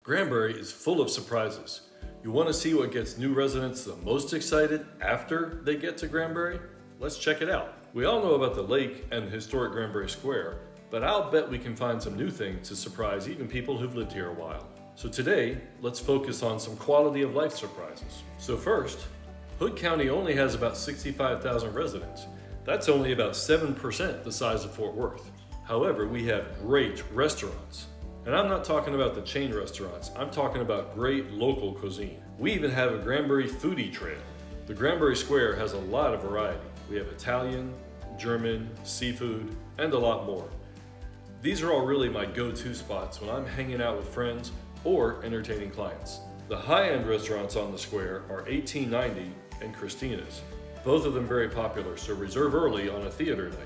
Granbury is full of surprises. You want to see what gets new residents the most excited after they get to Granbury? Let's check it out. We all know about the lake and the historic Granbury Square, but I'll bet we can find some new things to surprise even people who've lived here a while. So today, let's focus on some quality of life surprises. So first, Hood County only has about 65,000 residents. That's only about 7% the size of Fort Worth. However, we have great restaurants. And I'm not talking about the chain restaurants, I'm talking about great local cuisine. We even have a Granbury foodie trail. The Granbury Square has a lot of variety. We have Italian, German, seafood, and a lot more. These are all really my go-to spots when I'm hanging out with friends or entertaining clients. The high-end restaurants on the square are 1890 and Christina's. Both of them very popular, so reserve early on a theater night.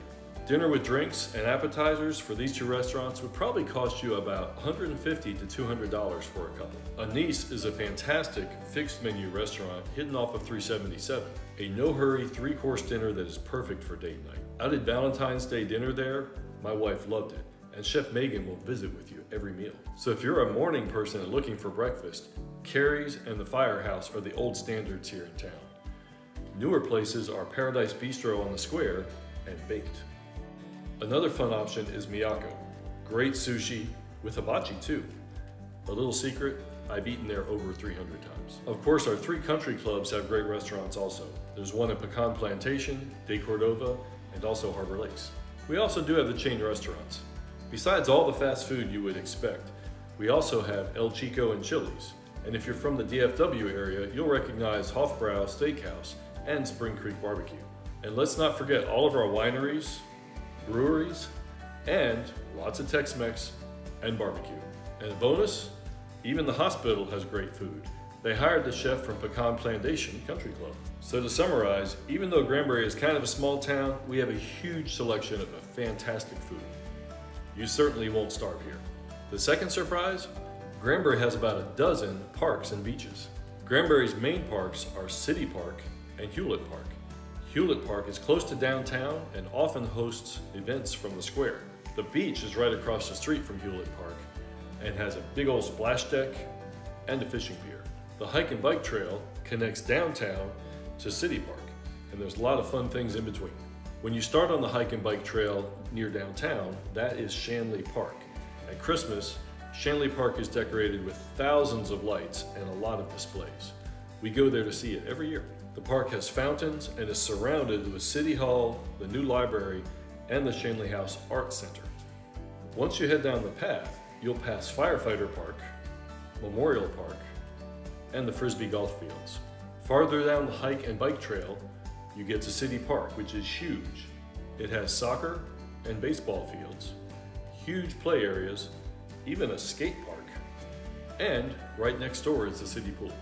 Dinner with drinks and appetizers for these two restaurants would probably cost you about $150 to $200 for a couple. Anise is a fantastic fixed menu restaurant hidden off of 377. A no-hurry 3-course dinner that is perfect for date night. I did Valentine's Day dinner there. My wife loved it. And Chef Megan will visit with you every meal. So if you're a morning person and looking for breakfast, Carrie's and the Firehouse are the old standards here in town. Newer places are Paradise Bistro on the square and Baked. Another fun option is Miyako. Great sushi with hibachi too. A little secret, I've eaten there over 300 times. Of course, our 3 country clubs have great restaurants also. There's one at Pecan Plantation, De Cordova, and also Harbor Lakes. We also do have the chain restaurants. Besides all the fast food you would expect, we also have El Chico and Chili's. And if you're from the DFW area, you'll recognize Hofbrau Steakhouse and Spring Creek Barbecue. And let's not forget all of our wineries, breweries, and lots of Tex-Mex and barbecue. And a bonus, even the hospital has great food. They hired the chef from Pecan Plantation Country Club. So to summarize, even though Granbury is kind of a small town, we have a huge selection of fantastic food. You certainly won't starve here. The second surprise, Granbury has about a dozen parks and beaches. Granbury's main parks are City Park and Hewlett Park. Hewlett Park is close to downtown and often hosts events from the square. The beach is right across the street from Hewlett Park and has a big old splash deck and a fishing pier. The hike and bike trail connects downtown to City Park, and there's a lot of fun things in between. When you start on the hike and bike trail near downtown, that is Shanley Park. At Christmas, Shanley Park is decorated with thousands of lights and a lot of displays. We go there to see it every year. The park has fountains and is surrounded with City Hall, the new library, and the Shanley House Art Center. Once you head down the path, you'll pass Firefighter Park, Memorial Park, and the Frisbee golf fields. Farther down the hike and bike trail, you get to City Park, which is huge. It has soccer and baseball fields, huge play areas, even a skate park, and right next door is the city pool.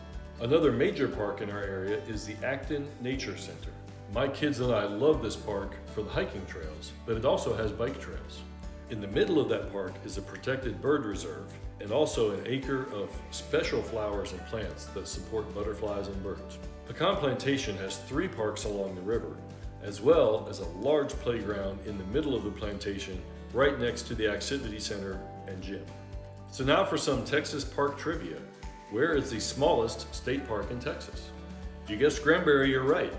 Another major park in our area is the Acton Nature Center. My kids and I love this park for the hiking trails, but it also has bike trails. In the middle of that park is a protected bird reserve and also an acre of special flowers and plants that support butterflies and birds. Pecan Plantation has 3 parks along the river, as well as a large playground in the middle of the plantation right next to the activity center and gym. So now for some Texas park trivia. Where is the smallest state park in Texas? If you guessed Granbury, you're right.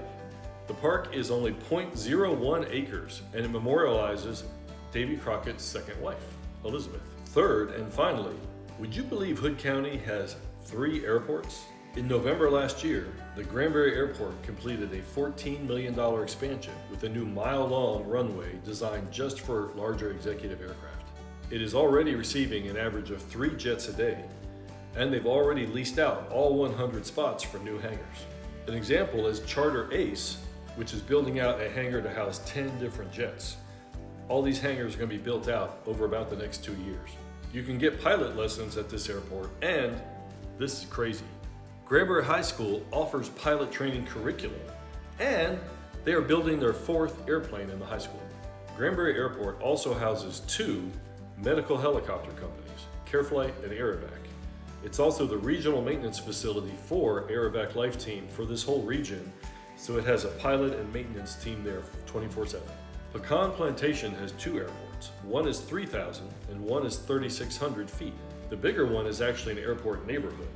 The park is only 0.01 acres and it memorializes Davy Crockett's second wife, Elizabeth. Third and finally, would you believe Hood County has 3 airports? In November last year, the Granbury Airport completed a $14 million expansion with a new mile-long runway designed just for larger executive aircraft. It is already receiving an average of 3 jets a day, and they've already leased out all 100 spots for new hangars. An example is Charter Ace, which is building out a hangar to house 10 different jets. All these hangars are going to be built out over about the next 2 years. You can get pilot lessons at this airport, and this is crazy. Granbury High School offers pilot training curriculum, and they are building their 4th airplane in the high school. Granbury Airport also houses 2 medical helicopter companies, CareFlight and Aerovac. It's also the regional maintenance facility for Aerovac Life Team for this whole region, so it has a pilot and maintenance team there 24/7. Pecan Plantation has 2 airports. One is 3,000 and one is 3,600 feet. The bigger one is actually an airport neighborhood.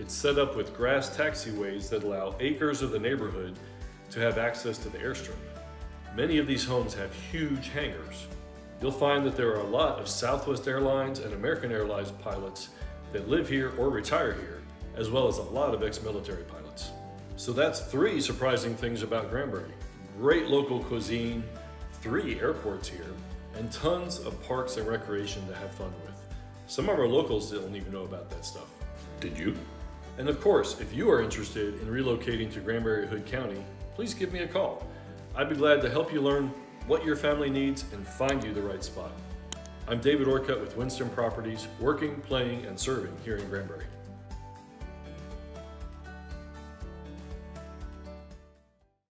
It's set up with grass taxiways that allow acres of the neighborhood to have access to the airstrip. Many of these homes have huge hangars. You'll find that there are a lot of Southwest Airlines and American Airlines pilots that live here or retire here, as well as a lot of ex-military pilots. So that's 3 surprising things about Granbury. Great local cuisine, 3 airports here, and tons of parks and recreation to have fun with. Some of our locals don't even know about that stuff. Did you? And of course, if you are interested in relocating to Granbury and Hood County, please give me a call. I'd be glad to help you learn what your family needs and find you the right spot. I'm David Orcutt with Winston Properties, working, playing, and serving here in Granbury.